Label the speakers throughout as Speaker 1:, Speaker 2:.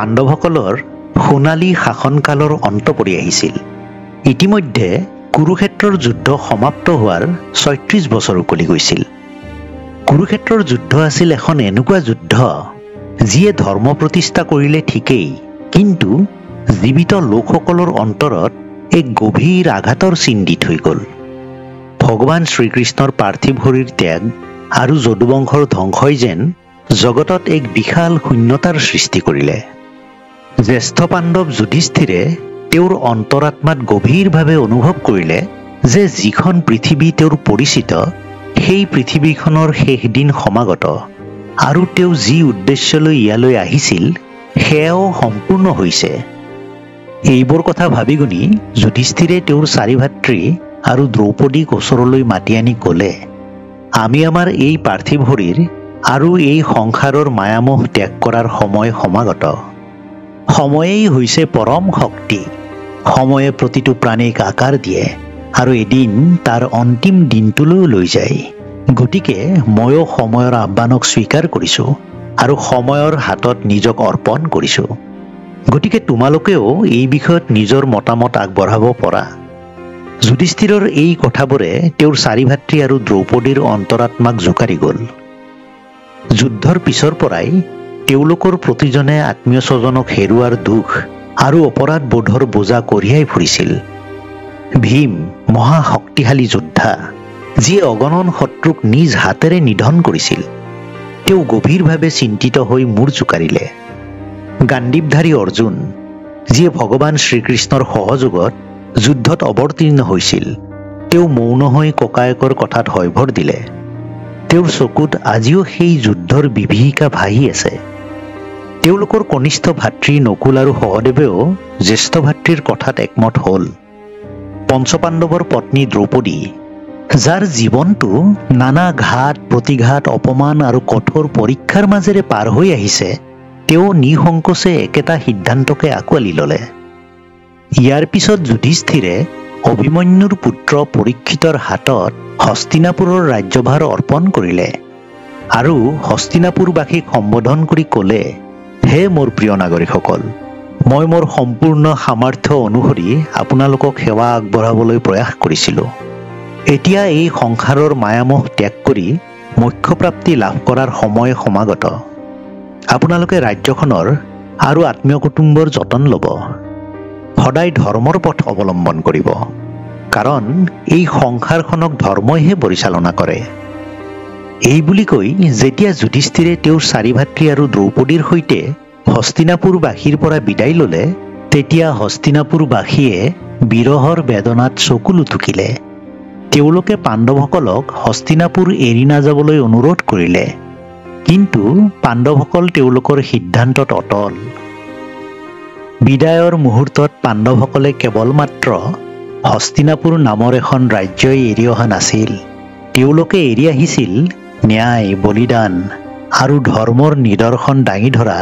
Speaker 1: পাণ্ডৱসকলৰ সোণালী শাসনকালৰ অন্ত পৰি আহিছিল। ইতিমধ্যে কুৰুক্ষেত্ৰৰ যুদ্ধ সমাপ্ত হোৱাৰ ৩৬ বছৰ উকলি গৈছিল। কুৰুক্ষেত্ৰৰ যুদ্ধ আছিল এখন এনেকুৱা যুদ্ধ যিয়ে ধৰ্ম প্ৰতিষ্ঠা কৰিলে ঠিকেই, কিন্তু জীৱিত লোকসকলৰ অন্তৰত এক গভীৰ আঘাতৰ চিন দি থৈ গ'ল। ভগৱান শ্ৰীকৃষ্ণৰ পাৰ্থিৱ শৰীৰ ত্যাগ আৰু যদুবংশৰ ধ্বংসই যেন জগতত এক বিশাল শূন্যতাৰ সৃষ্টি কৰিলে। জ্যেষ্ঠ পাণ্ডৱ যুধিষ্ঠিৰে তেওঁৰ অন্তৰাত্মাত গভীৰভাৱে অনুভৱ কৰিলে যে যিখন পৃথিৱী তেওঁৰ পৰিচিত, সেই পৃথিৱীখনৰ শেষ দিন সমাগত আৰু তেওঁ যি উদ্দেশ্যলৈ ইয়ালৈ আহিছিল সেয়াও সম্পূৰ্ণ হৈছে। এইবোৰ কথা ভাবি গুণি যুধিষ্ঠিৰে তেওঁৰ চাৰি ভাতৃ আৰু দ্ৰৌপদীক ওচৰলৈ মাতি আনি ক'লে, আমি আমাৰ এই পাৰ্থিৱ শৰীৰ আৰু এই সংসাৰৰ মায়ামোহ ত্যাগ কৰাৰ সময় সমাগত। সময়েই হৈছে পৰম শক্তি। সময়ে প্ৰতিটো প্ৰাণীক আকাৰ দিয়ে আৰু এদিন তাৰ অন্তিম দিনটোলৈ লৈ যায়। গতিকে ময়ো সময়ৰ আহ্বানক স্বীকাৰ কৰিছোঁ আৰু সময়ৰ হাতত নিজক অৰ্পণ কৰিছোঁ। গতিকে তোমালোকেও এই বিষয়ত নিজৰ মতামত আগবঢ়াব পৰা। যুধিষ্ঠিৰৰ এই কথাবোৰে তেওঁৰ চাৰি ভাতৃ আৰু দ্ৰৌপদীৰ অন্তৰাত্মাক জোকাৰি গ'ল। যুদ্ধৰ পিছৰ পৰাই তেওঁলোকৰ প্ৰতিজনে আত্মীয় স্বজনক হেৰুৱাৰ দুখ আৰু অপৰাধ বোধৰ বোজা কঢ়িয়াই ফুৰিছিল। ভীম মহাশক্তিশালী যোদ্ধা, যিয়ে অগণন শত্ৰুক নিজ হাতেৰে নিধন কৰিছিল। তেওঁ গভীৰভাৱে চিন্তিত হৈ মূৰ জোকাৰিলে। গাণ্ডীৱধাৰী অৰ্জুন, যিয়ে ভগৱান শ্ৰীকৃষ্ণৰ সহযোগত যুদ্ধত অৱতীৰ্ণ হৈছিল, তেওঁ মৌন হৈ ককায়েকৰ কথাত হয়ভৰ দিলে। তেওঁৰ চকুত আজিও সেই যুদ্ধৰ বিভীষিকা ভাহি আছে। তেওঁলোকৰ কনিষ্ঠ ভাতৃ নকুল আৰু সহদেৱেও জ্যেষ্ঠ ভাতৃৰ কথাত একমত হ'ল। পঞ্চপাণ্ডৱৰ পত্নী দ্ৰৌপদী, যাৰ জীৱনটো নানা ঘাত প্ৰতিঘাত অপমান আৰু কঠোৰ পৰীক্ষাৰ মাজেৰে পাৰ হৈ আহিছে, তেওঁ নিসংকোচে একেটা সিদ্ধান্তকে আঁকোৱালি ল'লে। ইয়াৰ পিছত যুধিষ্ঠিৰে অভিমন্যুৰ পুত্ৰ পৰীক্ষিতৰ হাতত হস্তিনাপুৰৰ ৰাজ্যভাৰ অৰ্পণ কৰিলে আৰু হস্তিনাপুৰবাসীক সম্বোধন কৰি ক'লে, হে মোৰ প্ৰিয় নাগৰিকসকল, মই মোৰ সম্পূৰ্ণ সামৰ্থ্য অনুসৰি আপোনালোকক সেৱা আগবঢ়াবলৈ প্ৰয়াস কৰিছিলোঁ। এতিয়া এই সংসাৰৰ মায়ামোহ ত্যাগ কৰি মোক্ষপ্ৰাপ্তি লাভ কৰাৰ সময় সমাগত। আপোনালোকে ৰাজ্যখনৰ আৰু আত্মীয় কুটুম্বৰ যতন ল'ব। সদায় ধৰ্মৰ পথ অৱলম্বন কৰিব, কাৰণ এই সংসাৰখনক ধৰ্মইহে পৰিচালনা কৰে। এই বুলি কৈ যেতিয়া যুধিষ্ঠিৰে তেওঁৰ চাৰি ভাতৃ আৰু দ্ৰৌপদীৰ সৈতে হস্তিনাপুৰবাসীৰ পৰা বিদায় ল'লে, তেতিয়া হস্তিনাপুৰবাসীয়ে বিৰহৰ বেদনাত চকু লুটুকিলে। তেওঁলোকে পাণ্ডৱসকলক হস্তিনাপুৰ এৰি নাযাবলৈ অনুৰোধ কৰিলে, কিন্তু পাণ্ডৱসকল তেওঁলোকৰ সিদ্ধান্তত অটল। বিদায়ৰ মুহূৰ্তত পাণ্ডৱসকলে কেৱল মাত্ৰ হস্তিনাপুৰ নামৰ এখন ৰাজ্যই এৰি অহা নাছিল, তেওঁলোকে এৰি আহিছিল ন্যায়, বলিদান আৰু ধৰ্মৰ নিদৰ্শন দাঙি ধৰা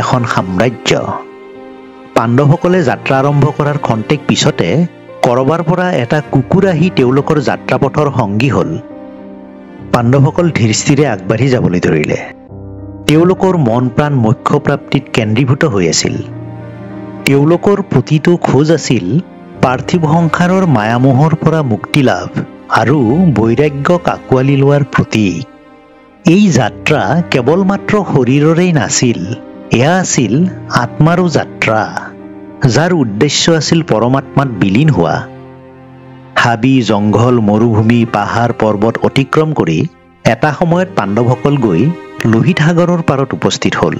Speaker 1: এখন সাম্ৰাজ্য। পাণ্ডৱসকলে যাত্ৰা আৰম্ভ কৰাৰ খন্তেক পিছতে কৰবাৰ পৰা এটা কুকুৰ আহি তেওঁলোকৰ যাত্ৰাপথৰ সংগী হ'ল। পাণ্ডৱসকল ধীৰস্থিৰে আগবাঢ়ি যাবলৈ ধৰিলে। তেওঁলোকৰ মন প্ৰাণ মোক্ষপ্ৰাপ্তিত কেন্দ্ৰীভূত হৈ আছিল। তেওঁলোকৰ প্ৰতিটো খোজ আছিল পাৰ্থিৱ সংসাৰৰ মায়ামোহৰ পৰা মুক্তি লাভ আৰু বৈৰাগ্যক আঁকোৱালি লোৱাৰ প্ৰতীক। এই যাত্ৰা কেৱল মাত্ৰ শৰীৰৰেই নাছিল, এয়া আছিল আত্মাৰো যাত্ৰা, যাৰ উদ্দেশ্য আছিল পৰমাত্মাত বিলীন হোৱা। হাবি জংঘল মৰুভূমি পাহাৰ পৰ্বত অতিক্ৰম কৰি এটা সময়ত পাণ্ডৱসকল গৈ লোহিত সাগৰৰ পাৰত উপস্থিত হ'ল।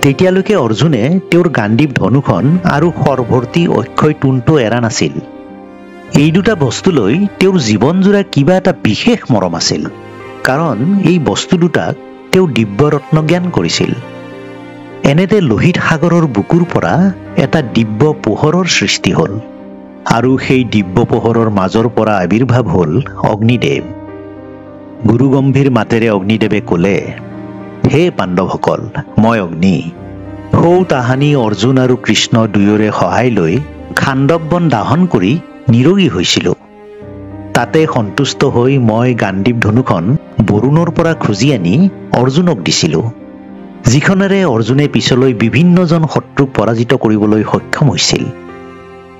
Speaker 1: তেতিয়ালৈকে অৰ্জুনে তেওঁৰ গাণ্ডীৱ ধনুখন আৰু সৰভৰ্তি অক্ষয় তুণটো এৰা নাছিল। এই দুটা বস্তুলৈ তেওঁৰ জীৱনজোৰা কিবা এটা বিশেষ মৰম আছিল, কাৰণ এই বস্তু দুটাক তেওঁ দিব্য ৰত্নজ্ঞান কৰিছিল। এনেতে লোহিত সাগৰৰ বুকুৰ পৰা এটা দিব্য পোহৰৰ সৃষ্টি হ'ল আৰু সেই দিব্য পোহৰৰ মাজৰ পৰা আবিৰ্ভাৱ হ'ল অগ্নিদেৱ। গুৰুগম্ভীৰ মাতেৰে অগ্নিদেৱে ক'লে, হে পাণ্ডৱসকল, মই অগ্নি। সৌ তাহানি অৰ্জুন আৰু কৃষ্ণ দুয়োৰে সহায় লৈ খাণ্ডৱ বন দাহন কৰি নিৰোগী হৈছিলোঁ। তাতে সন্তুষ্ট হৈ মই গাণ্ডীৱ ধনুখন বৰুণৰ পৰা খুজি আনি অৰ্জুনক দিছিলোঁ। যিখনেৰে অৰ্জুনে পিছলৈ বিভিন্নজন শত্ৰুক পৰাজিত কৰিবলৈ সক্ষম হৈছিল।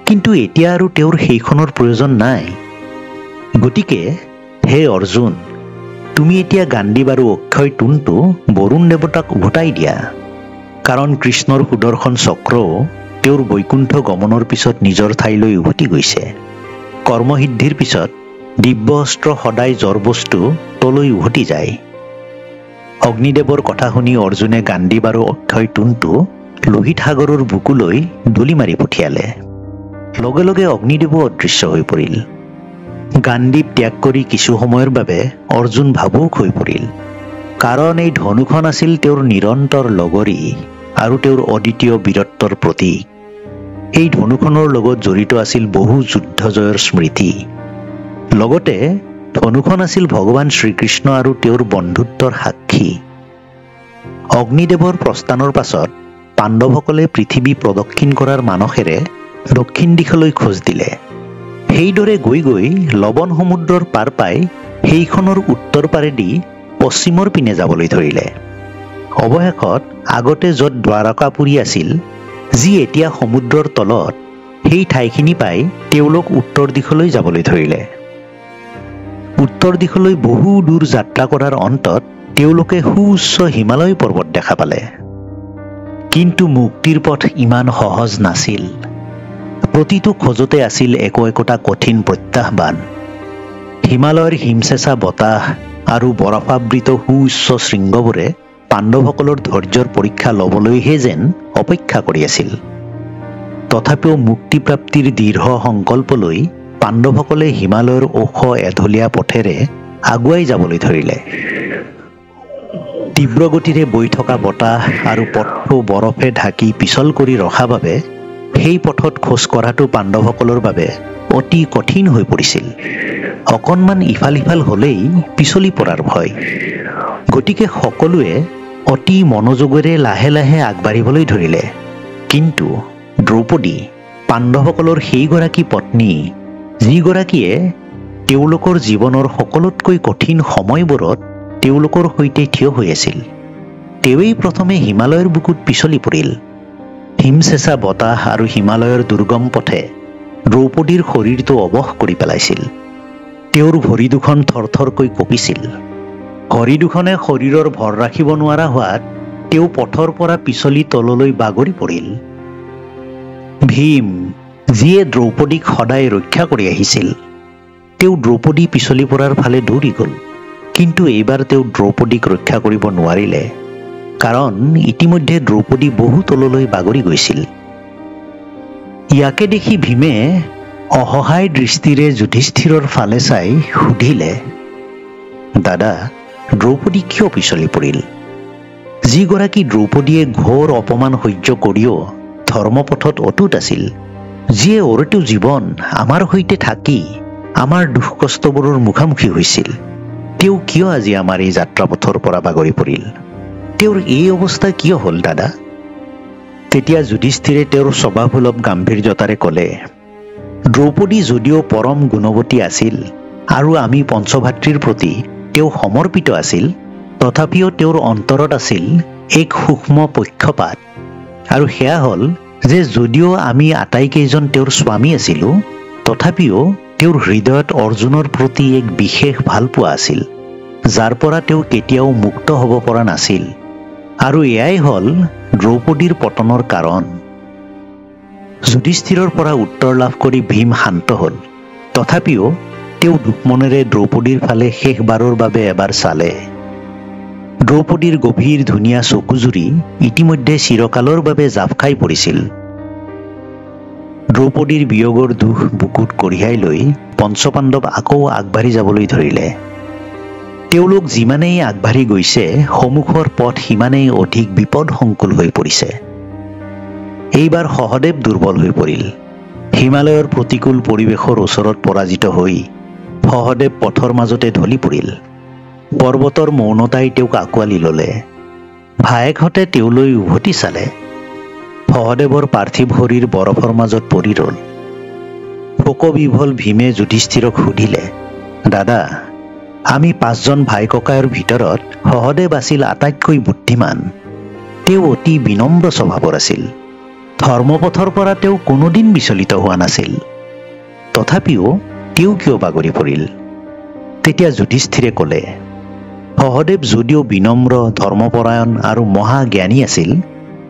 Speaker 1: কিন্তু এতিয়া আৰু তেওঁৰ সেইখনৰ প্ৰয়োজন নাই। গতিকে হে অৰ্জুন, তুমি এতিয়া গাণ্ডীৱ আৰু অক্ষয় তোণটো বৰুণ দেৱতাক উভতাই দিয়া, কাৰণ কৃষ্ণৰ সুদৰ্শন চক্ৰও তেওঁৰ বৈকুণ্ঠ গমনৰ পিছত নিজৰ ঠাইলৈ উভতি গৈছে। কৰ্মসিদ্ধিৰ পিছত দিব্য অস্ত্ৰ সদায় জড় বস্তু তলৈ উভতি যায়। অগ্নিদেৱৰ কথা শুনি অৰ্জুনে গাণ্ডীৱ আৰু অক্ষয় তোণটো লোহিত সাগৰৰ বুকুলৈ দলি মাৰি পঠিয়ালে। লগে লগে অগ্নিদেৱো অদৃশ্য হৈ পৰিল। গাণ্ডীৱ ত্যাগ কৰি কিছু সময়ৰ বাবে অৰ্জুন ভাবুক হৈ পৰিল, কাৰণ এই ধনুখন আছিল তেওঁৰ নিৰন্তৰ লগৰী আৰু তেওঁৰ অদ্বিতীয় বীৰত্বৰ প্ৰতীক। এই ধনুখনৰ লগত জড়িত আছিল বহু যুদ্ধ জয়ৰ স্মৃতি। লগতে ধনুখন আছিল ভগৱান শ্ৰীকৃষ্ণ আৰু তেওঁৰ বন্ধুত্বৰ সাক্ষী। অগ্নিদেৱৰ প্ৰস্থানৰ পাছত পাণ্ডৱসকলে পৃথিৱী প্ৰদক্ষিণ কৰাৰ মানসেৰে দক্ষিণ দিশলৈ খোজ দিলে। সেইদৰে গৈ গৈ লৱণ সমুদ্ৰৰ পাৰ পাই সেইখনৰ উত্তৰ পাৰেদি পশ্চিমৰ পিনে যাবলৈ ধৰিলে। অৱশেষত আগতে য'ত দ্বাৰকাপুৰী আছিল, যি এতিয়া সমুদ্ৰৰ তলত, সেই ঠাইখিনি পাই তেওঁলোক উত্তৰ দিশলৈ যাবলৈ ধৰিলে। উত্তৰ দিশলৈ বহু দূৰ যাত্ৰা কৰাৰ অন্তত তেওঁলোকে সুউচ্চ হিমালয় পৰ্বত দেখা পালে। কিন্তু মুক্তিৰ পথ ইমান সহজ নাছিল। প্ৰতিটো খোজতে আছিল একোটা কঠিন প্ৰত্যাহ্বান। হিমালয়ৰ হিমচেঁচা বতাহ আৰু বৰফাবৃত সুউচ্চ শৃংগবোৰে পাণ্ডৱসকলৰ ধৈৰ্যৰ পৰীক্ষা ল'বলৈহে যেন অপেক্ষা কৰি আছিল। তথাপিও মুক্তিপ্ৰাপ্তিৰ দৃঢ় সংকল্প লৈ পাণ্ডৱসকলে হিমালয়ৰ ওখ এঢলীয়া পথেৰে আগুৱাই যাবলৈ ধৰিলে। তীব্ৰ গতিৰে বৈ থকা বতাহ আৰু পথটো বৰফে ঢাকি পিছল কৰি ৰখা বাবে সেই পথত খোজ কঢ়াটো পাণ্ডৱসকলৰ বাবে অতি কঠিন হৈ পৰিছিল। অকণমান ইফাল সিফাল হ'লেই পিছলি পৰাৰ ভয়। গতিকে সকলোৱে অতি মনোযোগেৰে লাহে লাহে আগবাঢ়িবলৈ ধৰিলে। কিন্তু দ্ৰৌপদী, পাণ্ডৱসকলৰ সেইগৰাকী পত্নী, যিগৰাকীয়ে তেওঁলোকৰ জীৱনৰ সকলোতকৈ কঠিন সময়বোৰত তেওঁলোকৰ সৈতে থিয় হৈ আছিল, তেওঁৱেই প্ৰথমে হিমালয়ৰ বুকুত পিছলি পৰিল। হিমচেঁচা বতাহ আৰু হিমালয়ৰ দুৰ্গম পথে দ্ৰৌপদীৰ শৰীৰটো অৱশ কৰি পেলাইছিল। তেওঁৰ ভৰি দুখন থৰথৰকৈ কঁপিছিল। ভৰি দুখনে শৰীৰৰ ভৰ ৰাখিব নোৱাৰা হোৱাত তেওঁ পথৰ পৰা পিছলি তললৈ বাগৰি পৰিল। ভীম, যিয়ে দ্ৰৌপদীক সদায় ৰক্ষা কৰি আহিছিল, তেওঁ দ্ৰৌপদী পিছলি পৰাৰ ফালে দৌৰি গ'ল। কিন্তু এইবাৰ তেওঁ দ্ৰৌপদীক ৰক্ষা কৰিব নোৱাৰিলে, কাৰণ ইতিমধ্যে দ্ৰৌপদী বহু তললৈ বাগৰি গৈছিল। ইয়াকে দেখি ভীমে অসহায় দৃষ্টিৰে যুধিষ্ঠিৰৰ ফালে চাই সুধিলে, দাদা, দ্ৰৌপদী কিয় পিছলি পৰিল? যিগৰাকী দ্ৰৌপদীয়ে ঘোৰ অপমান সহ্য কৰিও ধৰ্মপথত অটুট আছিল, যিয়ে অৰতো জীৱন আমাৰ সৈতে থাকি আমাৰ দুখ কষ্টবোৰৰ মুখামুখি হৈছিল, তেওঁ কিয় আজি আমাৰ এই যাত্ৰাপথৰ পৰা বাগৰি পৰিল? তেওঁৰ এই অৱস্থা কিয় হ'ল দাদা? তেতিয়া যুধিষ্ঠিৰে তেওঁৰ স্বভাৱসুলভ গাম্ভীৰ্যতাৰে ক'লে, দ্ৰৌপদী যদিও পৰম গুণৱতী আছিল আৰু আমি পঞ্চভাতৃৰ প্ৰতি তেওঁ সমৰ্পিত আছিল, তথাপিও তেওঁৰ অন্তৰত আছিল এক সূক্ষ্ম পক্ষপাত। আৰু সেয়া হ'ল যে যদিও আমি আটাইকেইজন তেওঁৰ স্বামী আছিলোঁ, তথাপিও তেওঁৰ হৃদয়ত অৰ্জুনৰ প্ৰতি এক বিশেষ ভালপোৱা আছিল, যাৰ পৰা তেওঁ কেতিয়াও মুক্ত হ'ব পৰা নাছিল। আৰু এয়াই হ'ল দ্ৰৌপদীৰ পতনৰ কাৰণ। যুধিষ্ঠিৰৰ পৰা উত্তৰ লাভ কৰি ভীম শান্ত হ'ল। তথাপিও তেওঁ দুখমনেৰে দ্ৰৌপদীৰ ফালে শেষবাৰৰ বাবে এবাৰ চালে। দ্ৰৌপদীৰ গভীৰ ধুনীয়া চকুজুৰি ইতিমধ্যে চিৰকালৰ বাবে জাপ খাই পৰিছিল। দ্ৰৌপদীৰ বিয়োগৰ দুখ বুকুত কঢ়িয়াই লৈ পঞ্চপাণ্ডৱ আকৌ আগবাঢ়ি যাবলৈ ধৰিলে। তেওঁলোক যিমানেই আগবাঢ়ি গৈছে, সন্মুখৰ পথ সিমানেই অধিক বিপদসংকুল হৈ পৰিছে। এইবাৰ সহদেৱ দুৰ্বল হৈ পৰিল। হিমালয়ৰ প্ৰতিকূল পৰিৱেশৰ ওচৰত পৰাজিত হৈ সহদেৱ পথৰ মাজতে ঢলি পৰিল। পৰ্বতৰ মৌনতাই তেওঁক আঁকোৱালি ল'লে। ভায়েকহঁতে তেওঁলৈ উভতি চালে। সহদেৱৰ পাৰ্থিৱ শৰীৰ বৰফৰ মাজত পৰি ৰ'ল। শোকবিহ্বল ভীমে যুধিষ্ঠিৰক সুধিলে, দাদা, আমি 5জন ভাই ককায়ৰ ভিতৰত সহদেৱ আছিল আটাইতকৈ বুদ্ধিমান, তেওঁ অতি বিনম্ৰ স্বভাৱৰ আছিল। ধৰ্মপথৰ পৰা তেওঁ কোনোদিন বিচলিত হোৱা নাছিল। তথাপিও তেওঁ কিয় বাগৰি পৰিল? তেতিয়া যুধিষ্ঠিৰে ক'লে, সহদেৱ যদিও বিনম্ৰ, ধৰ্মপৰায়ণ আৰু মহাজ্ঞানী আছিল,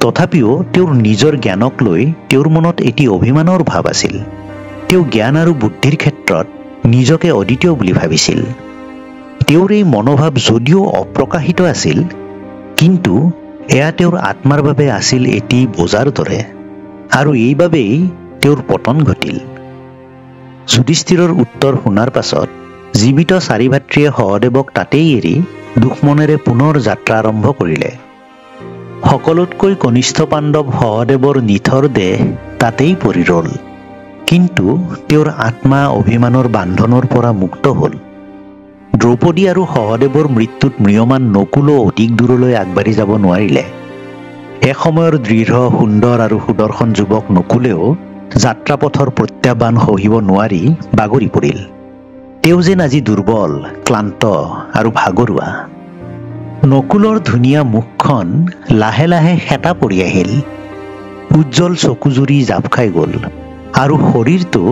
Speaker 1: তথাপিও তেওঁৰ নিজৰ জ্ঞানক লৈ তেওঁৰ মনত এটি অভিমানৰ ভাৱ আছিল। তেওঁ জ্ঞান আৰু বুদ্ধিৰ ক্ষেত্ৰত নিজকে অদ্বিতীয় বুলি ভাবিছিল। তেওঁৰ এই মনোভাৱ যদিও অপ্ৰকাশিত আছিল, কিন্তু এয়া তেওঁৰ আত্মাৰ বাবে আছিল এটি বোজাৰ দৰে, আৰু এইবাবেই তেওঁৰ পতন ঘটিল। যুধিষ্ঠিৰৰ উত্তৰ শুনাৰ পাছত জীৱিত চাৰি ভাতৃয়ে সহদেৱক তাতেই এৰি দুখমনেৰে পুনৰ যাত্ৰা আৰম্ভ কৰিলে। সকলোতকৈ কনিষ্ঠ পাণ্ডৱ সহদেৱৰ নিথৰ দেহ তাতেই পৰি ৰ'ল, কিন্তু তেওঁৰ আত্মা অভিমানৰ বান্ধনৰ পৰা মুক্ত হ'ল। দ্ৰৌপদী আৰু সহদেৱৰ মৃত্যুত ম্ৰিয়মান নকুলো অধিক দূৰলৈ আগবাঢ়ি যাব নোৱাৰিলে। এসময়ৰ দৃঢ়, সুন্দৰ আৰু সুদৰ্শন যুৱক নকুলেও যাত্ৰাপথৰ প্ৰত্যাহ্বান সহিব নোৱাৰি বাগৰি পৰিল। তেওঁ যেন আজি দুৰ্বল, ক্লান্ত আৰু ভাগৰুৱা। নকুলৰ ধুনীয়া মুখখন লাহে লাহে শেঁতা পৰি আহিল, উজ্জ্বল চকুজুৰি জাপ খাই গ'ল, আৰু শৰীৰটো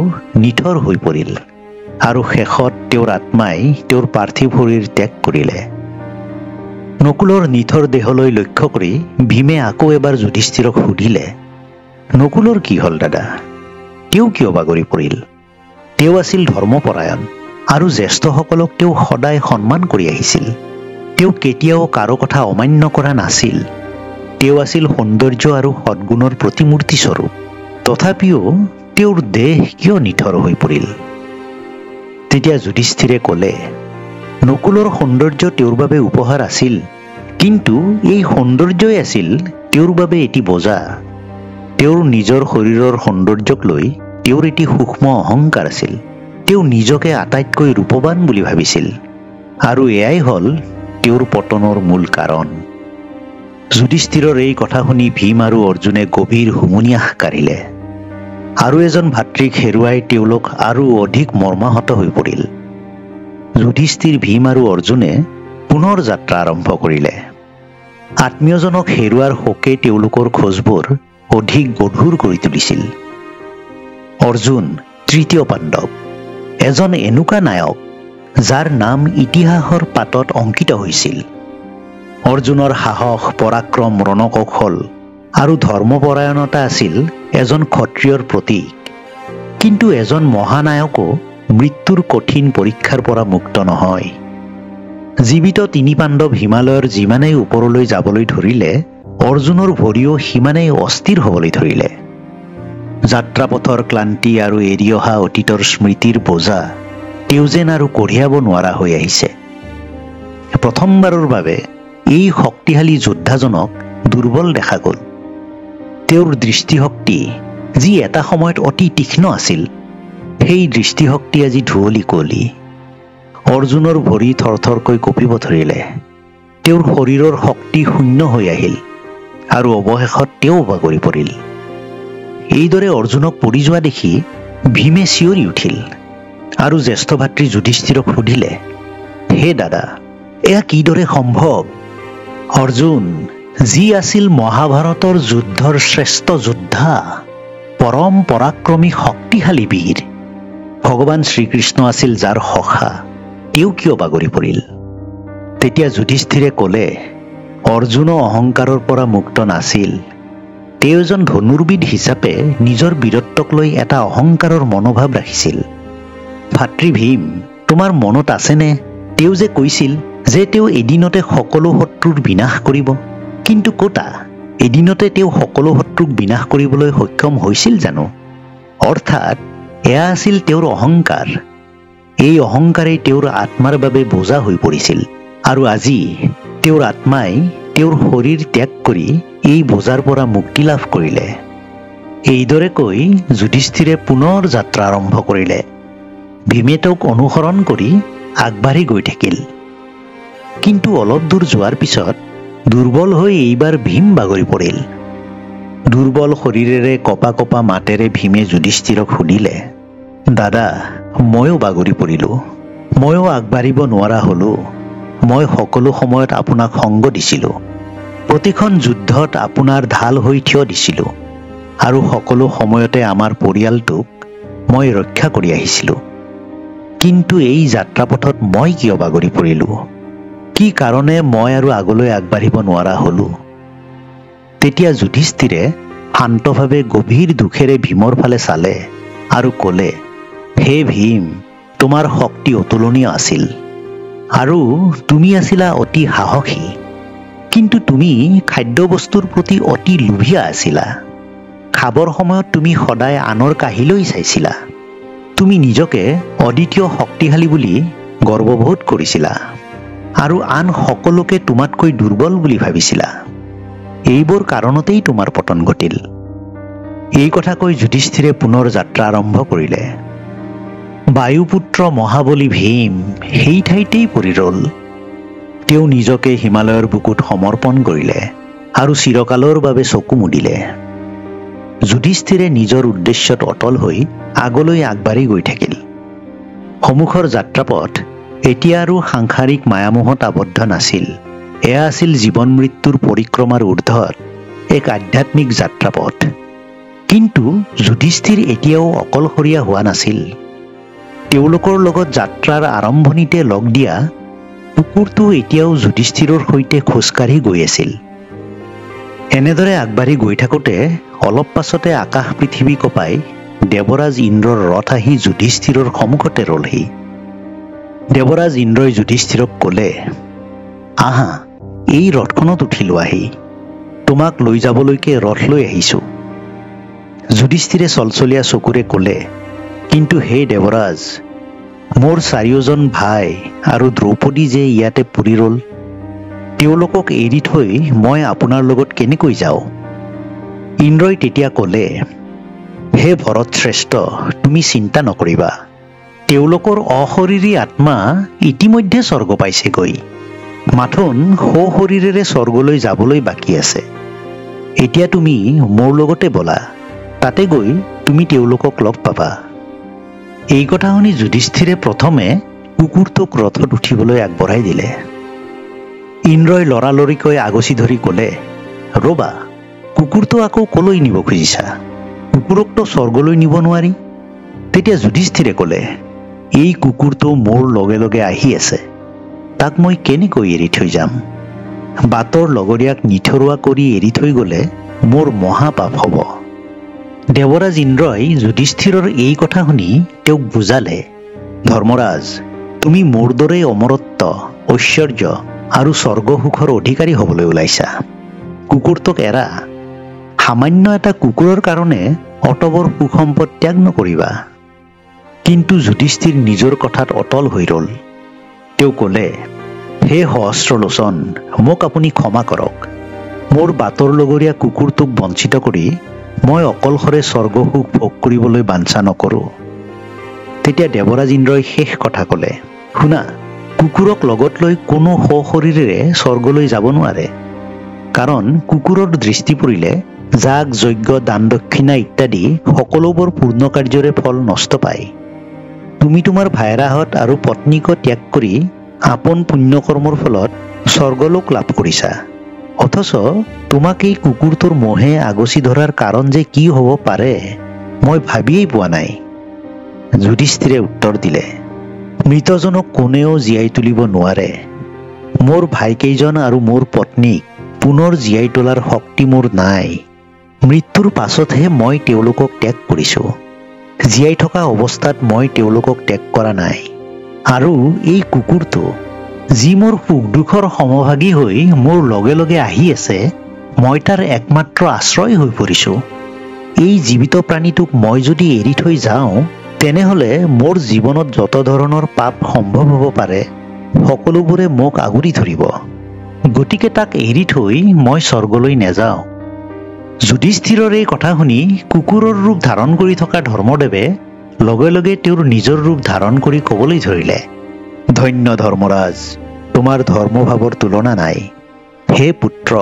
Speaker 1: নিথৰ হৈ পৰিল, আৰু শেষত তেওঁৰ আত্মাই তেওঁৰ পাৰ্থিৱ শৰীৰ ত্যাগ কৰিলে। নকুলৰ নিথৰ দেহলৈ লক্ষ্য কৰি ভীমে আকৌ এবাৰ যুধিষ্ঠিৰক সুধিলে, নকুলৰ কি হ'ল দাদা? তেওঁ কিয় বাগৰি পৰিল? তেওঁ আছিল ধৰ্মপৰায়ণ, আৰু জ্যেষ্ঠসকলক তেওঁ সদায় সন্মান কৰি আহিছিল। তেওঁ কেতিয়াও কাৰো কথা অমান্য কৰা নাছিল। তেওঁ আছিল সৌন্দৰ্য আৰু সদ্গুণৰ প্ৰতিমূৰ্তি স্বৰূপ। তথাপিও তেওঁৰ দেহ কিয় নিথৰ হৈ পৰিল? তেতিয়া যুধিষ্ঠিৰে ক'লে, নকুলৰ সৌন্দৰ্য তেওঁৰ বাবে উপহাৰ আছিল, কিন্তু এই সৌন্দৰ্যই আছিল তেওঁৰ বাবে এটি বোজা। তেওঁৰ নিজৰ শৰীৰৰ সৌন্দৰ্যক লৈ তেওঁৰ এটি সূক্ষ্ম অহংকাৰ আছিল। তেওঁ নিজকে আটাইতকৈ ৰূপৱান বুলি ভাবিছিল, আৰু এয়াই হ'ল তেওঁৰ পতনৰ মূল কাৰণ। যুধিষ্ঠিৰৰ এই কথা শুনি ভীম আৰু অৰ্জুনে গভীৰ হুমুনিয়াহ কাঢ়িলে। আৰু এজন ভাতৃক হেৰুৱাই তেওঁলোক আৰু অধিক মৰ্মাহত হৈ পৰিল। যুধিষ্ঠিৰ, ভীম আৰু অৰ্জুনে পুনৰ যাত্ৰা আৰম্ভ কৰিলে। আত্মীয়জনক হেৰুৱাৰ শোকে তেওঁলোকৰ খোজবোৰ অধিক গধুৰ কৰি তুলিছিল। অৰ্জুন তৃতীয় পাণ্ডৱ, এজন এনেকুৱা নায়ক যাৰ নাম ইতিহাসৰ পাতত অংকিত হৈছিল। অৰ্জুনৰ সাহস, পৰাক্ৰম, ৰণকৌশল আৰু ধৰ্মপৰায়ণতা আছিল এজন ক্ষত্ৰিয়ৰ প্ৰতীক। কিন্তু এজন মহানায়কো মৃত্যুৰ কঠিন পৰীক্ষাৰ পৰা মুক্ত নহয়। জীৱিত তিনি পাণ্ডৱ হিমালয়ৰ যিমানেই ওপৰলৈ যাবলৈ ধৰিলে, অৰ্জুনৰ ভৰিও সিমানেই অস্থিৰ হ'বলৈ ধৰিলে। যাত্ৰাপথৰ ক্লান্তি আৰু এৰি অহা অতীতৰ স্মৃতিৰ বোজা তেওঁ যেন আৰু কঢ়িয়াব নোৱাৰা হৈ আহিছে। প্ৰথমবাৰৰ বাবে এই শক্তিশালী যোদ্ধাজনক দুৰ্বল দেখা গ'ল। তেওঁৰ দৃষ্টিশক্তি, যি এটা সময়ত অতি তীক্ষ্ণ আছিল, সেই দৃষ্টিশক্তি আজি ধুঁৱলি কুঁৱলী। অৰ্জুনৰ ভৰি থৰথৰকৈ কঁপিব ধৰিলে। তেওঁৰ শৰীৰৰ শক্তি শূন্য হৈ আহিল, আৰু অৱশেষত তেওঁ বাগৰি পৰিল। এইদৰে অৰ্জুনক পৰি যোৱা দেখি ভীমে চিঞৰি উঠিল, আৰু জ্যেষ্ঠ ভাতৃ যুধিষ্ঠিৰক সুধিলে, হে দাদা, এয়া কিদৰে সম্ভৱ? অৰ্জুন, যি আছিল মহাভাৰতৰ যুদ্ধৰ শ্ৰেষ্ঠ যোদ্ধা, পৰম পৰাক্ৰমী শক্তিশালী বীৰ, ভগৱান শ্ৰীকৃষ্ণ আছিল যাৰ সখা, তেওঁ কিয় বাগৰি পৰিল? তেতিয়া যুধিষ্ঠিৰে ক'লে, অৰ্জুনো অহংকাৰৰ পৰা মুক্ত নাছিল। তেওঁ এজন ধনুৰ্বিদ হিচাপে নিজৰ বীৰত্বক লৈ এটা অহংকাৰৰ মনোভাৱ ৰাখিছিল। ভাতৃ ভীম, তোমাৰ মনত আছেনে, তেওঁ যে কৈছিল যে তেওঁ এদিনতে সকলো শত্ৰুৰ বিনাশ কৰিব? কিন্তু ক'তা এদিনতে তেওঁ সকলো শত্ৰুক বিনাশ কৰিবলৈ সক্ষম হৈছিল জানো? অৰ্থাৎ এয়া আছিল তেওঁৰ অহংকাৰ। এই অহংকাৰেই তেওঁৰ আত্মাৰ বাবে বোজা হৈ পৰিছিল, আৰু আজি তেওঁৰ আত্মাই তেওঁৰ শৰীৰ ত্যাগ কৰি এই বোজাৰ পৰা মুক্তি লাভ কৰিলে। এইদৰে কৈ যুধিষ্ঠিৰে পুনৰ যাত্ৰা আৰম্ভ কৰিলে। ভীমে তেওঁক অনুসৰণ কৰি আগবাঢ়ি গৈ থাকিল। কিন্তু অলপ দূৰ যোৱাৰ পিছত দুৰ্বল হৈ এইবাৰ ভীম বাগৰি পৰিল। দুৰ্বল শৰীৰেৰে কপা কপা মাতেৰে ভীমে যুধিষ্ঠিৰক সুধিলে, দাদা, ময়ো বাগৰি পৰিলোঁ। ময়ো আগবাঢ়িব নোৱাৰা হ'লোঁ। মই সকলো সময়ত আপোনাক সংগ দিছিলোঁ, প্ৰতিখন যুদ্ধত আপোনাৰ ঢাল হৈ থিয় দিছিলোঁ আৰু সকলো সময়তে আমাৰ পৰিয়ালটোক মই ৰক্ষা কৰি আহিছিলোঁ। কিন্তু এই যাত্ৰাপথত মই কিয় বাগৰি পৰিলোঁ? কি কাৰণে মই আৰু আগলৈ আগবাঢ়িব নোৱাৰা হ'লোঁ? তেতিয়া যুধিষ্ঠিৰে শান্তভাৱে গভীৰ দুখেৰে ভীমৰ ফালে চালে আৰু ক'লে, হে ভীম, তোমাৰ শক্তি অতুলনীয় আছিল আৰু তুমি আছিলা অতি সাহসী। কিন্তু তুমি খাদ্যবস্তুৰ প্ৰতি অতি লোভীয়া আছিলা। খাবৰ সময়ত তুমি সদায় আনৰ কাহিলৈ চাইছিলা। তুমি নিজকে অদ্বিতীয় শক্তিশালী বুলি গৰ্ববোধ কৰিছিলা আৰু আন সকলোকে তোমাতকৈ দুৰ্বল বুলি ভাবিছিলা। এইবোৰ কাৰণতেই তোমাৰ পতন ঘটিল। এই কথা কৈ যুধিষ্ঠিৰে পুনৰ যাত্ৰা আৰম্ভ কৰিলে। বায়ুপুত্ৰ মহাবলী ভীম সেই ঠাইতেই পৰি ৰ'ল। তেওঁ নিজকে হিমালয়ৰ বুকুত সমৰ্পণ কৰিলে আৰু চিৰকালৰ বাবে চকু মুদিলে। যুধিষ্ঠিৰে নিজৰ উদ্দেশ্যত অটল হৈ আগলৈ আগবাঢ়ি গৈ থাকিল। সন্মুখৰ যাত্ৰাপথ এতিয়া আৰু সাংসাৰিক মায়ামোহত আবদ্ধ নাছিল। এয়া আছিল জীৱন মৃত্যুৰ পৰিক্ৰমাৰ ঊৰ্ধত এক আধ্যাত্মিক যাত্ৰাপথ। কিন্তু যুধিষ্ঠিৰ এতিয়াও অকলশৰীয়া হোৱা নাছিল। তেওঁলোকৰ লগত যাত্ৰাৰ আৰম্ভণিতে লগ দিয়া কুকুৰটো এতিয়াও যুধিষ্ঠিৰৰ সৈতে খোজকাঢ়ি গৈ আছিল। এনেদৰে আগবাঢ়ি গৈ থাকোঁতে অলপ পাছতে আকাশ পৃথিৱী কঁপাই দেৱৰাজ ইন্দ্ৰৰ ৰথ আহি যুধিষ্ঠিৰৰ সন্মুখতে ৰলহি। দেৱৰাজ ইন্দ্ৰই যুধিষ্ঠিৰক ক'লে, আহা, এই ৰথখনত উঠি লোৱাহি। তোমাক লৈ যাবলৈকে ৰথ লৈ আহিছোঁ। যুধিষ্ঠিৰে চলচলীয়া চকুৰে ক'লে, কিন্তু হে দেৱৰাজ, মোৰ চাৰিওজন ভাই আৰু দ্ৰৌপদী যে ইয়াতে পৰি ৰ'ল, তেওঁলোকক এৰি থৈ মই আপোনাৰ লগত কেনেকৈ যাওঁ? ইন্দ্ৰই তেতিয়া ক'লে, হে ভৰত শ্ৰেষ্ঠ, তুমি চিন্তা নকৰিবা। তেওঁলোকৰ অশৰীৰী আত্মা ইতিমধ্যে স্বৰ্গ পাইছেগৈ। মাথোন সশৰীৰেৰে স্বৰ্গলৈ যাবলৈ বাকী আছে। এতিয়া তুমি মোৰ লগতে বলা, তাতে গৈ তুমি তেওঁলোকক লগ পাবা। এই কথা শুনি যুধিষ্ঠিৰে প্ৰথমে কুকুৰটোক ৰথত উঠিবলৈ আগবঢ়াই দিলে। ইন্দ্ৰই লৰালৰিকৈ আগচি ধৰি ক'লে, ৰ'বা, কুকুৰটো আকৌ কলৈ নিব খুজিছা? কুকুৰকতো স্বৰ্গলৈ নিব নোৱাৰি। তেতিয়া যুধিষ্ঠিৰে ক'লে, এই কুকুৰটো মোৰ লগে লগে আহি আছে, তাক মই কেনেকৈ এৰি থৈ যাম? বাটৰ লগৰীয়াক নিথৰুৱা কৰি এৰি থৈ গ'লে মোৰ মহাপাপ হ'ব। দেৱৰাজ ইন্দ্ৰই যুধিষ্ঠিৰৰ এই কথা শুনি তেওঁক বুজালে, ধৰ্মৰাজ, তুমি মোৰ দৰে অমৰত্ব, ঐশ্বৰ্য আৰু স্বৰ্গসুখৰ অধিকাৰী হ'বলৈ ওলাইছা। কুকুৰটোক এৰা। সামান্য এটা কুকুৰৰ কাৰণে অতবৰ সুসম্পদ ত্যাগ নকৰিবা। কিন্তু যুধিষ্ঠিৰ নিজৰ কথাত অটল হৈ ৰ'ল। তেওঁ ক'লে, হে সহস্ৰলোচন, মোক আপুনি ক্ষমা কৰক। মোৰ বাটৰ লগৰীয়া কুকুৰটোক বঞ্চিত কৰি মই অকলশৰে স্বৰ্গসুখ ভোগ কৰিবলৈ বাঞ্ছা নকৰোঁ। তেতিয়া দেৱৰাজ ইন্দ্ৰই শেষ কথা ক'লে, শুনা, কুকুৰক লগত লৈ কোনো সশৰীৰেৰে স্বৰ্গলৈ যাব নোৱাৰে। কাৰণ কুকুৰৰ দৃষ্টি পৰিলে যাগ, যজ্ঞ, দান দক্ষিণা ইত্যাদি সকলোবোৰ পূৰ্ণ কাৰ্যৰে ফল নষ্ট পায়। তুমি তোমাৰ ভাইৰাহঁত আৰু পত্নীক ত্যাগ কৰি আপোন পুণ্যকৰ্মৰ ফলত স্বৰ্গলোক লাভ কৰিছা। অথচ তোমাক এই কুকুৰটোৰ মোহে আগচি ধৰাৰ কাৰণ যে কি হ'ব পাৰে মই ভাবিয়েই পোৱা নাই। যুধিষ্ঠিৰে উত্তৰ দিলে, মৃতজনক কোনেও জীয়াই তুলিব নোৱাৰে। মোৰ ভাইকেইজন আৰু মোৰ পত্নীক পুনৰ জীয়াই তোলাৰ শক্তি মোৰ নাই। মৃত্যুৰ পাছতহে মই তেওঁলোকক ত্যাগ কৰিছোঁ। জীয়াই থকা অৱস্থাত মই তেওঁলোকক ত্যাগ কৰা নাই। আৰু এই কুকুৰটো যি মোৰ সুখ দুখৰ সমভাগী হৈ মোৰ লগে লগে আহি আছে, মই তাৰ একমাত্ৰ আশ্ৰয় হৈ পৰিছোঁ। এই জীৱিত প্ৰাণীটোক মই যদি এৰি থৈ যাওঁ, তেনেহ'লে মোৰ জীৱনত যত ধৰণৰ পাপ সম্ভৱ হ'ব পাৰে সকলোবোৰে মোক আগুৰি ধৰিব। গতিকে তাক এৰি থৈ মই স্বৰ্গলৈ নাযাওঁ। যুধিষ্ঠিৰৰ এই কথা শুনি কুকুৰৰ ৰূপ ধাৰণ কৰি থকা ধৰ্মদেৱে লগে লগে তেওঁৰ নিজৰ ৰূপ ধাৰণ কৰি ক'বলৈ ধৰিলে, ধন্য ধৰ্মৰাজ, তোমাৰ ধৰ্মভাৱৰ তুলনা নাই। হে পুত্ৰ,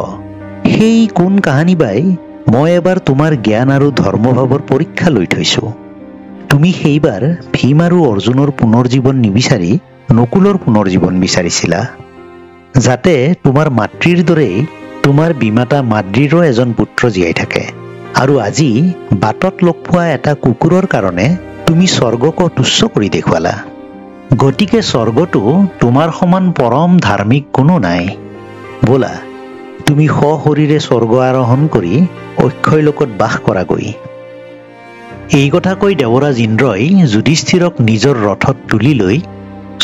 Speaker 1: সেই কোন কাহানী বাই মই এবাৰ তোমাৰ জ্ঞান আৰু ধৰ্মভাৱৰ পৰীক্ষা লৈ থৈছোঁ। তুমি সেইবাৰ ভীম আৰু অৰ্জুনৰ পুনৰ্জীৱন নিবিচাৰি নকুলৰ পুনৰ্জীৱন বিচাৰিছিলা, যাতে তোমাৰ মাতৃৰ দৰেই তোমাৰ বিমাতা মাদ্ৰীৰো এজন পুত্ৰ জীয়াই থাকে আৰু আজি বাটত লগ পোৱা এটা কুকুৰৰ কাৰণে তুমি স্বৰ্গক তুচ্ছ কৰি দেখুৱালা। গতিকে স্বৰ্গটো তোমাৰ সমান পৰম ধাৰ্মিক কোনো নাই। ব'লা তুমি সশৰীৰে স্বৰ্গ আৰোহণ কৰি অক্ষয় লোকত বাস কৰাগৈ। এই কথা কৈ দেৱৰাজ ইন্দ্ৰই যুধিষ্ঠিৰক নিজৰ ৰথত তুলি লৈ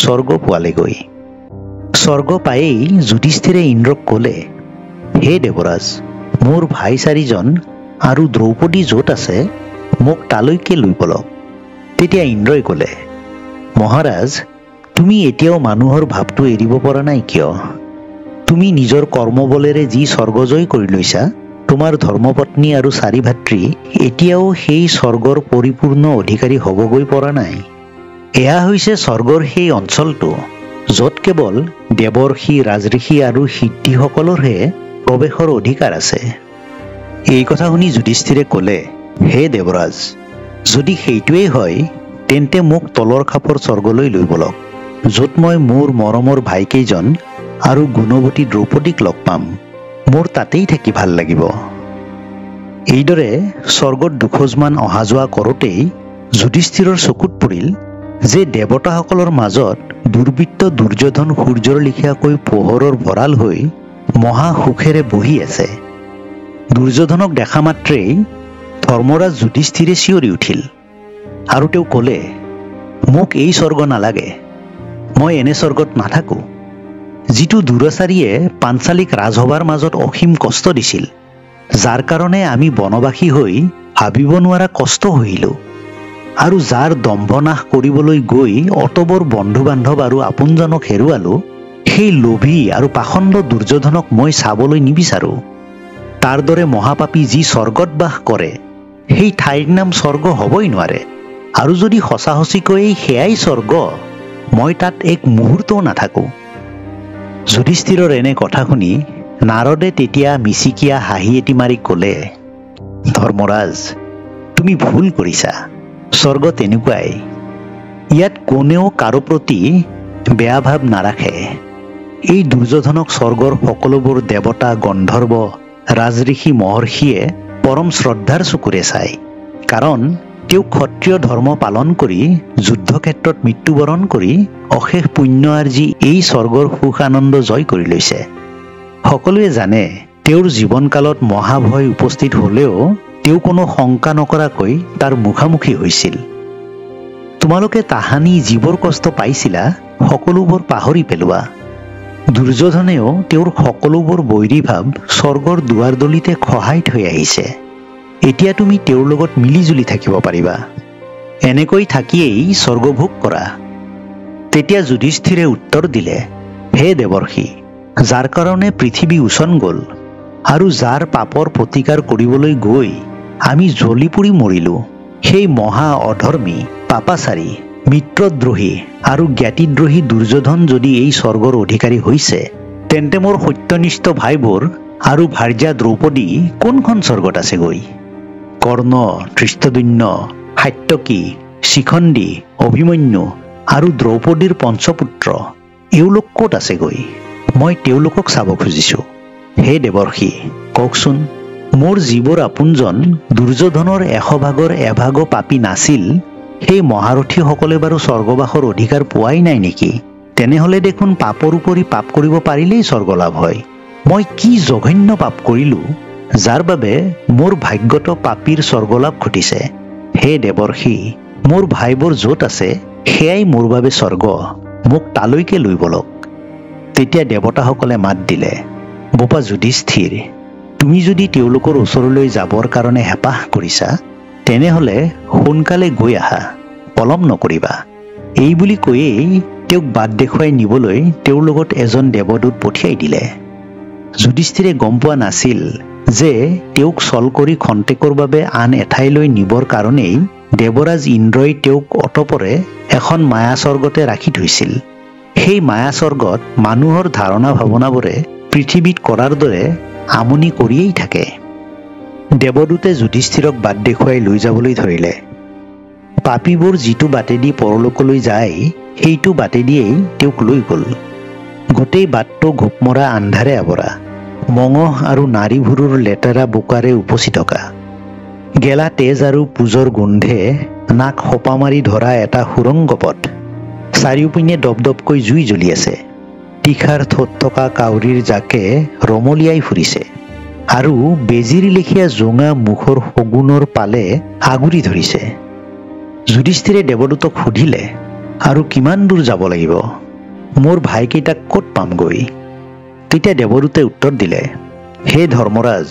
Speaker 1: স্বৰ্গ পোৱালেগৈ। স্বৰ্গ পায়েই যুধিষ্ঠিৰে ইন্দ্ৰক ক'লে, হে দেৱৰাজ, মোৰ ভাই 4জন আৰু দ্ৰৌপদী য'ত আছে মোক তালৈকে লৈ বলক। তেতিয়া ইন্দ্ৰই ক'লে, মহাৰাজ, তুমি এতিয়াও মানুহৰ ভাৱটো এৰিব পৰা নাই কিয়? তুমি নিজৰ কৰ্মবলেৰে যি স্বৰ্গজয় কৰি লৈছা, তোমাৰ ধৰ্মপত্নী আৰু 4 ভাতৃ এতিয়াও সেই স্বৰ্গৰ পৰিপূৰ্ণ অধিকাৰী হ'বগৈ পৰা নাই। এয়া হৈছে স্বৰ্গৰ সেই অঞ্চলটো য'ত কেৱল দেৱৰ্ষি, ৰাজঋষি আৰু সিদ্ধিসকলৰহে প্ৰৱেশৰ অধিকাৰ আছে। এই কথা শুনি যুধিষ্ঠিৰে ক'লে, হে দেৱৰাজ, যদি সেইটোৱেই হয় তেন্তে মোক তলৰ খাপৰ স্বৰ্গলৈ লৈ বলক, য'ত মই মোৰ মৰমৰ ভাইকেইজন আৰু গুণৱতী দ্ৰৌপদীক লগ পাম। মোৰ তাতেই থাকি ভাল লাগিব। এইদৰে স্বৰ্গত দুখোজমান অহা যোৱা কৰোঁতেই যুধিষ্ঠিৰৰ চকুত পৰিল যে দেৱতাসকলৰ মাজত দুৰ্বৃত্ত দুৰ্যোধন সূৰ্যৰ লেখীয়াকৈ পোহৰৰ ভঁৰাল হৈ মহা সুখেৰে বহি আছে। দুৰ্যোধনক দেখা মাত্ৰেই ধৰ্মৰাজ যুধিষ্ঠিৰে চিঞৰি উঠিল আৰু তেওঁ ক'লে, মোক এই স্বৰ্গ নালাগে, মই এনে স্বৰ্গত নাথাকোঁ। যিটো দুৰাচাৰীয়ে পাঞ্চালীক ৰাজসভাৰ মাজত অসীম কষ্ট দিছিল, যাৰ কাৰণে আমি বনবাসী হৈ ভাবিব নোৱাৰা কষ্ট হৈছিলোঁ, আৰু যাৰ দম্ভনাশ কৰিবলৈ গৈ অতবৰ বন্ধু বান্ধৱ আৰু আপোনজনক হেৰুৱালোঁ, সেই লোভী আৰু পাখণ্ড দুৰ্যোধনক মই চাবলৈ নিবিচাৰোঁ। তাৰ দৰে মহাপাপী যি স্বৰ্গত বাস কৰে সেই ঠাইৰ নাম স্বৰ্গ হ'বই নোৱাৰে, আৰু যদি সঁচাসঁচিকৈ সেয়াই স্বৰ্গ, মই তাত এক মুহূৰ্তও নাথাকোঁ। যুধিষ্ঠিৰৰ এনে কথা শুনি নাৰদে তেতিয়া মিচিকিয়া হাঁহি এটি মাৰি ক'লে, ধৰ্মৰাজ, তুমি ভুল কৰিছা। স্বৰ্গ তেনেকুৱাই, ইয়াত কোনেও কাৰো প্ৰতি বেয়া ভাৱ নাৰাখে। এই দুৰ্যোধনক স্বৰ্গৰ সকলোবোৰ দেৱতা, গন্ধৰ্ব, ৰাজঋষি, মহৰ্ষিয়ে পৰম শ্ৰদ্ধাৰ চকুৰে চায়, কাৰণ তেওঁ ক্ষত্ৰিয় ধৰ্ম পালন কৰি যুদ্ধক্ষেত্ৰত মৃত্যুবৰণ কৰি অশেষ পুণ্য আৰ্জি এই স্বৰ্গৰ সুখ আনন্দ জয় কৰি লৈছে। সকলোৱে জানে তেওঁৰ জীৱনকালত মহাভয় উপস্থিত হ'লেও তেওঁ কোনো শংকা নকৰাকৈ তাৰ মুখামুখি হৈছিল। তোমালোকে তাহানি যিবোৰ কষ্ট পাইছিলা সকলোবোৰ পাহৰি পেলোৱা। দুৰ্যোধনেও তেওঁৰ সকলোবোৰ বৈৰী ভাৱ স্বৰ্গৰ দুৱাৰদলিতে খহাই থৈ আহিছে। এতিয়া তুমি তেওঁৰ লগত মিলিজুলি থাকিব পাৰিবা। এনেকৈ থাকিয়েই স্বৰ্গভোগ কৰা। তেতিয়া যুধিষ্ঠিৰে উত্তৰ দিলে, হে দেৱৰ্ষি, যাৰ কাৰণে পৃথিৱী উচন গ'ল আৰু যাৰ পাপৰ প্ৰতিকাৰ কৰিবলৈ গৈ আমি জ্বলি পুৰি মৰিলোঁ, সেই মহা অধৰ্মী, পাপাচাৰী, মিত্ৰদ্ৰোহী আৰু জ্ঞাতিদ্ৰোহী দুৰ্যোধন যদি এই স্বৰ্গৰ অধিকাৰী হৈছে, তেন্তে মোৰ সত্যনিষ্ঠ ভাইবোৰ আৰু ভাৰ্যা দ্ৰৌপদী কোনখন স্বৰ্গত আছেগৈ? কৰ্ণ, ধৃষ্টদ্যুম্ন, সাত্যকী, শিখণ্ডী, অভিমন্যু আৰু দ্ৰৌপদীৰ পঞ্চপুত্ৰ এওঁলোক ক'ত আছেগৈ? মই তেওঁলোকক চাব খুজিছোঁ। হে দেৱৰ্ষি, কওকচোন, মোৰ যিবোৰ আপোনজন দুৰ্যোধনৰ 100 ভাগৰ 1 ভাগো পাপী নাছিল, সেই মহাৰথীসকলে বাৰু স্বৰ্গবাসৰ অধিকাৰ পোৱাই নাই নেকি? তেনেহ'লে দেখোন পাপৰ উপৰি পাপ কৰিব পাৰিলেই স্বৰ্গ লাভ হয়। মই কি জঘন্য পাপ কৰিলোঁ যাৰ বাবে মোৰ ভাগ্যত পাপীৰ স্বৰ্গলাভ ঘটিছে? হে দেৱৰ্ষি, মোৰ ভাইবোৰ য'ত আছে সেয়াই মোৰ বাবে স্বৰ্গ, মোক তালৈকে লৈ বলক। তেতিয়া দেৱতাসকলে মাত দিলে, বোপা যুধিষ্ঠিৰ, তুমি যদি তেওঁলোকৰ ওচৰলৈ যাবৰ কাৰণে হেঁপাহ কৰিছা, তেনেহ'লে সোনকালে গৈ আহা, পলম নকৰিবা। এই বুলি কৈয়েই তেওঁক বাট দেখুৱাই নিবলৈ তেওঁৰ লগত এজন দেৱদূত পঠিয়াই দিলে। যুধিষ্ঠিৰে গম পোৱা নাছিল যে তেওঁক ছল কৰি খন্তেকৰ বাবে আন এঠাইলৈ নিবৰ কাৰণেই দেৱৰাজ ইন্দ্ৰই তেওঁক অতপৰে এখন মায়াস্বৰ্গতে ৰাখি থৈছিল। সেই মায়াস্বৰ্গত মানুহৰ ধাৰণা ভাৱনাবোৰে পৃথিৱীত কৰাৰ দৰে আমনি কৰিয়েই থাকে। দেৱদূতে যুধিষ্ঠিৰক বাট দেখুৱাই লৈ যাবলৈ ধৰিলে। পাপীবোৰ যিটো বাটেদি পৰলোকলৈ যায় সেইটো বাটেদিয়েই তেওঁক লৈ গ'ল। গোটেই বাটটো ঘোপমৰা আন্ধাৰে আৱৰা। মঙহ আৰু নাড়ীভুৰুৰ লেতেৰা বোকাৰে উপচি থকা গেলা তেজ আৰু পূজৰ গোন্ধে নাক সোপা মাৰি ধৰা এটা সুৰংগ পথ চাৰিওপিনে দপদপকৈ জুই জ্বলি আছে তীখাৰ ঠোঁট থকা কাউৰীৰ জাকে ৰমলিয়াই ফুৰিছে আৰু বেজিৰ লেখীয়া জোঙা মুখৰ শগুনৰ পালে আগুৰি ধৰিছে যুধিষ্ঠিৰে দেৱদূতক সুধিলে আৰু কিমান দূৰ যাব লাগিব মোৰ ভাইকেইটাক ক'ত পামগৈ তেতিয়া দেৱদূতে উত্তৰ দিলে হে ধৰ্মৰাজ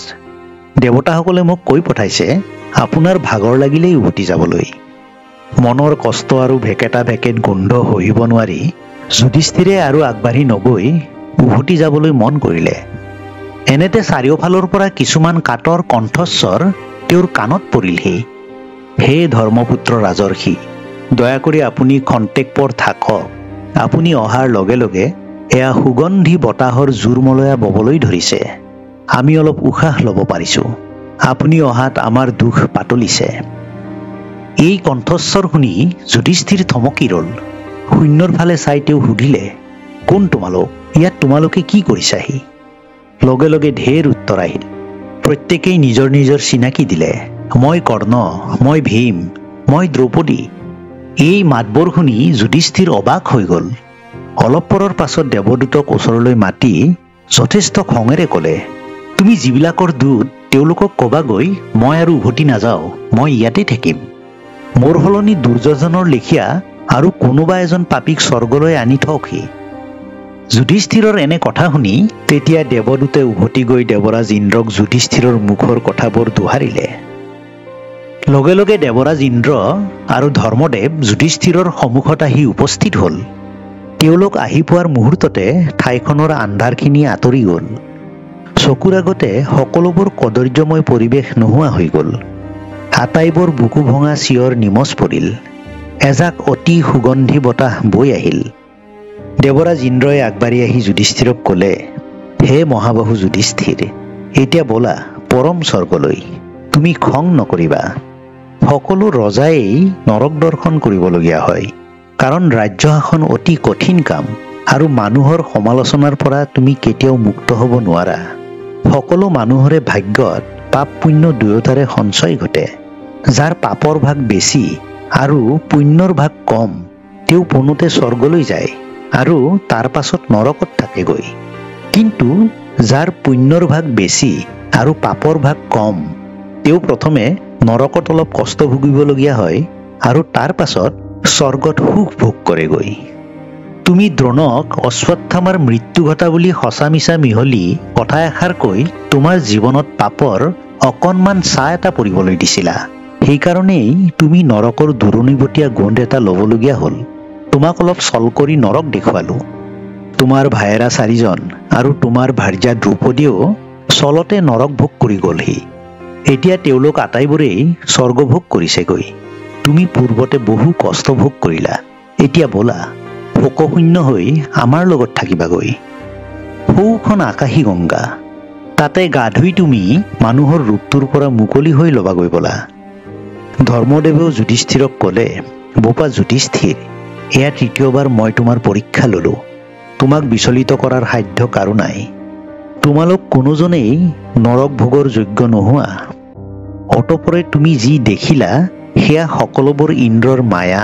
Speaker 1: দেৱতাসকলে মোক কৈ পঠাইছে আপোনাৰ ভাগৰ লাগিলেই উভতি যাবলৈ মনৰ কষ্ট আৰু ভেকেটা ভেকেট গোন্ধ সহিব নোৱাৰি যুধিষ্ঠিৰে আৰু আগবাঢ়ি নগৈ উভতি যাবলৈ মন কৰিলে এনেতে চাৰিওফালৰ পৰা কিছুমান কাটৰ কণ্ঠস্বৰ তেওঁৰ কাণত পৰিলহি হে ধৰ্মপুত্ৰ ৰাজৰ্ষি দয়া কৰি আপুনি খন্তেক পৰ থাকক আপুনি অহাৰ লগে লগে এয়া সুগন্ধি বতাহৰ জোৰমলয়া ববলৈ ধৰিছে আমি অলপ উশাহ ল'ব পাৰিছো আপুনি অহাত আমাৰ দুখ পাতলিছে এই কণ্ঠস্বৰ শুনি যুধিষ্ঠিৰ থমকি ৰল শূন্যৰ ফালে চাই তেওঁ সুধিলে কোন তোমালোক ইয়াত তোমালোকে কি কৰিছাহি লগে লগে ঢেৰ উত্তৰ আহিল প্ৰত্যেকেই নিজৰ নিজৰ চিনাকি দিলে মই কৰ্ণ মই ভীম মই দ্ৰৌপদী এই মাতবোৰ শুনি যুধিষ্ঠিৰ অবাক হৈ গ'ল অলপ পৰৰ পাছত দেৱদূতক ওচৰলৈ মাতি যথেষ্ট খঙেৰে ক'লে তুমি যিবিলাকৰ দূত তেওঁলোকক ক'বাগৈ মই আৰু উভতি নাযাওঁ মই ইয়াতে থাকিম মোৰ সলনি দুৰ্যোধনৰ লেখীয়া আৰু কোনোবা এজন পাপীক স্বৰ্গলৈ আনি থওকহি যুধিষ্ঠিৰৰ এনে কথা শুনি তেতিয়া দেৱদূতে উভতি গৈ দেৱৰাজ ইন্দ্ৰক যুধিষ্ঠিৰৰ মুখৰ কথাবোৰ দোহাৰিলে লগে লগে দেৱৰাজ ইন্দ্ৰ আৰু ধৰ্মদেৱ যুধিষ্ঠিৰৰ সন্মুখত আহি উপস্থিত হ'ল তেওঁলোক আহি পোৱাৰ মুহূৰ্ততে ঠাইখনৰ আন্ধাৰখিনি আঁতৰি গ'ল চকুৰ আগতে সকলোবোৰ কদৰ্যময় পৰিৱেশ নোহোৱা হৈ গ'ল আটাইবোৰ বুকু ভঙা চিঞৰ নিমজ পৰিল এজাক অতি সুগন্ধি বতাহ বৈ আহিল দেৱৰাজ ইন্দ্ৰই আগবাঢ়ি আহি যুধিষ্ঠিৰক ক'লে হে মহাবাহু যুধিষ্ঠিৰ এতিয়া বলা পৰম স্বৰ্গলৈ তুমি খং নকৰিবা সকলো ৰজাই নৰক দৰ্শন কৰিবলগীয়া হয় কাৰণ ৰাজ্য শাসন অতি কঠিন কাম আৰু মানুহৰ সমালোচনাৰ পৰা তুমি কেতিয়াও মুক্ত হ'ব নোৱাৰা সকলো মানুহৰে ভাগ্যত পাপ পুণ্য দুয়োটাৰে সঞ্চয় ঘটে যাৰ পাপৰ ভাগ বেছি আৰু পুণ্যৰ ভাগ কম তেওঁ পোনতে স্বৰ্গলৈ যায় আৰু তাৰ পাছত নৰকত থাকেগৈ কিন্তু যাৰ পুণ্যৰ ভাগ বেছি আৰু পাপৰ ভাগ কম তেওঁ প্ৰথমে নৰকত অলপ কষ্ট ভুগিবলগীয়া হয় আৰু তাৰ পাছত স্বৰ্গত সুখ ভোগ কৰেগৈ তুমি দ্ৰোণক অশ্বত্থামাৰ মৃত্যু ঘটা বুলি সঁচা মিছা মিহলি কথা এষাৰ কৈ তোমাৰ জীৱনত পাপৰ অকণমান ছাঁ এটা পৰিবলৈ দিছিলা সেইকাৰণেই তুমি নৰকৰ দুৰণিবতীয়া গোন্ধ এটা ল'বলগীয়া হ'ল তোমাক অলপ চল কৰি নৰক দেখুৱালো তোমাৰ ভায়েৰা চাৰিজন আৰু তোমাৰ ভাৰ্যা দ্ৰৌপদীয়েও চলতে নৰক ভোগ কৰি গ'লহি এতিয়া তেওঁলোক আটাইবোৰেই স্বৰ্গভোগ কৰিছেগৈ তুমি পূৰ্বতে বহু কষ্ট ভোগ কৰিলা এতিয়া বলা শোকশূন্য হৈ আমাৰ লগত থাকিবাগৈ সৌখন আকাশী গংগা তাতে গা ধুই তুমি মানুহৰ ৰূপটোৰ পৰা মুকলি হৈ ল'বাগৈ বলা ধৰ্মদেৱেও যুধিষ্ঠিৰক ক'লে বোপা যুধিষ্ঠিৰ এয়া তৃতীয়বাৰ মই তোমাৰ পৰীক্ষা ল'লো তোমাক বিচলিত কৰাৰ সাধ্য কাৰো নাই তোমালোক কোনোজনেই নৰক ভোগৰ যোগ্য নোহোৱা অতপৰে তুমি যি দেখিলা সেয়া সকলোবোৰ ইন্দ্ৰৰ মায়া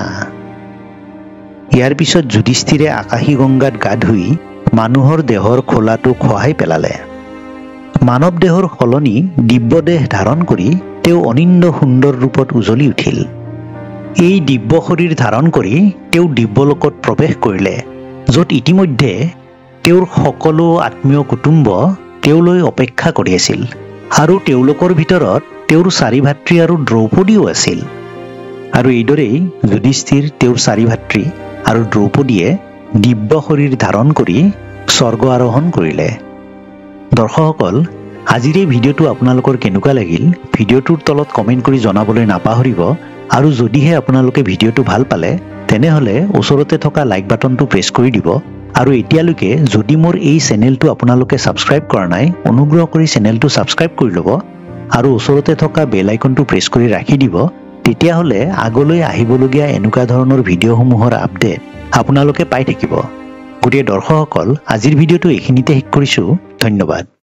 Speaker 1: ইয়াৰ পিছত যুধিষ্ঠিৰে আকাশী গংগাত গা ধুই মানুহৰ দেহৰ খোলাটো খহাই পেলালে মানৱ দেহৰ সলনি দিব্য দেহ ধাৰণ কৰি তেওঁ অনিন্দ সুন্দৰ ৰূপত উজলি উঠিল এই দিব্য শৰীৰ ধাৰণ কৰি তেওঁ দিব্যলোকত প্ৰৱেশ কৰিলে য'ত ইতিমধ্যে তেওঁৰ সকলো আত্মীয় কুটুম্ব তেওঁলৈ অপেক্ষা কৰি আছিল আৰু তেওঁলোকৰ ভিতৰত তেওঁৰ চাৰি ভাতৃ আৰু দ্ৰৌপদীও আছিল আৰু এইদৰেই যুধিষ্ঠিৰ তেওঁৰ চাৰি ভাতৃ আৰু দ্ৰৌপদীয়ে দিব্য শৰীৰ ধাৰণ কৰি স্বৰ্গ আৰোহণ কৰিলে দৰ্শকসকল আজিৰ এই ভিডিঅ'টো আপোনালোকৰ কেনেকুৱা লাগিল ভিডিঅ'টোৰ তলত কমেণ্ট কৰি জনাবলৈ নাপাহৰিব আৰু যদিহে আপোনালোকে ভিডিঅ'টো ভাল পালে তেনেহ'লে ওচৰতে থকা লাইক বাটনটো প্ৰেছ কৰি দিব আৰু এতিয়ালৈকে যদি মোৰ এই চেনেলটো আপোনালোকে সাবস্ক্ৰাইব কৰা নাই অনুগ্ৰহ কৰি চেনেলটো সাবস্ক্ৰাইব কৰি ল'ব আৰু ওচৰতে থকা বেল আইকনটো প্ৰেছ কৰি ৰাখি দিব তেতিয়াহ'লে আগলৈ আহিবলগীয়া এনেকুৱা ধৰণৰ ভিডিঅ'সমূহৰ আপডেট আপোনালোকে পাই থাকিব গতিকে দৰ্শকসকল আজিৰ ভিডিঅ'টো এইখিনিতে শেষ কৰিছোঁ ধন্যবাদ